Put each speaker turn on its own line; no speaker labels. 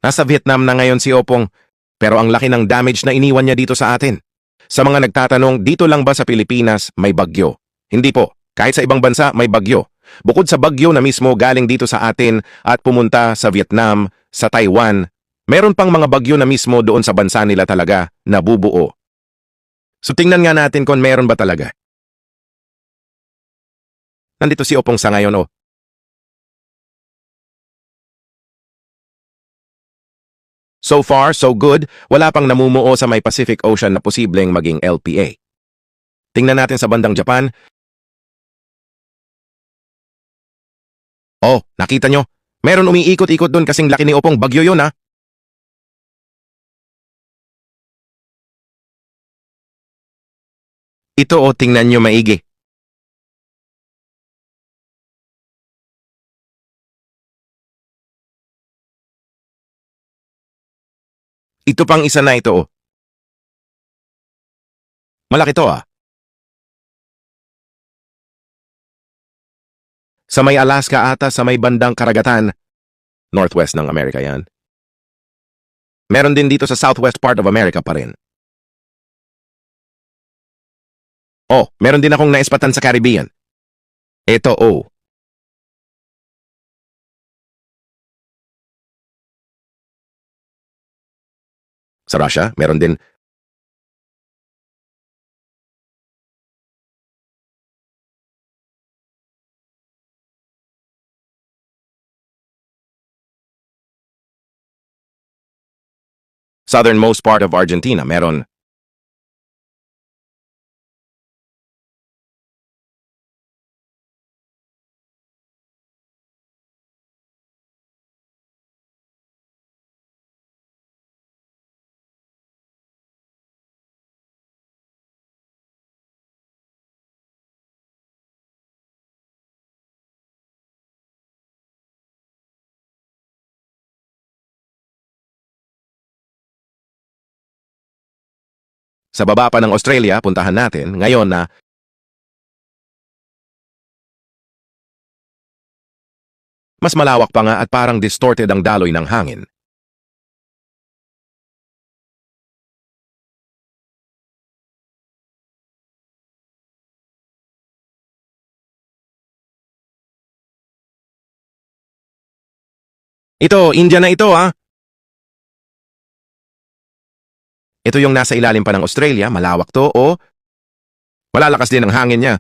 Nasa Vietnam na ngayon si Opong, pero ang laki ng damage na iniwan niya dito sa atin. Sa mga nagtatanong, dito lang ba sa Pilipinas may bagyo? Hindi po. Kahit sa ibang bansa may bagyo. Bukod sa bagyo na mismo galing dito sa atin at pumunta sa Vietnam, sa Taiwan, meron pang mga bagyo na mismo doon sa bansa nila talaga na bubuo. So tingnan nga natin kung meron ba talaga. Nandito si Opong sa ngayon, oh. So far, so good, wala pang namumuo sa may Pacific Ocean na posibleng maging LPA. Tingnan natin sa bandang Japan. Oh, nakita nyo? Meron umiikot-ikot doon kasing laki ni Opong bagyo yun, ha? Ito, oh, tingnan nyo maigi. Ito pang isa na ito, oh. Malaki to, ah. Sa may Alaska ata, sa may bandang karagatan, northwest ng Amerika yan. Meron din dito sa southwest part of America pa rin. Oh, meron din akong naispatan sa Caribbean. Ito, oh. Sa Russia, meron din. Southernmost part of Argentina, meron. Sa baba pa ng Australia, puntahan natin, ngayon na mas malawak pa nga at parang distorted ang daloy ng hangin. Ito, India na ito, ha? Ito yung nasa ilalim pa ng Australia, malawak to, o malalakas din ang hangin niya.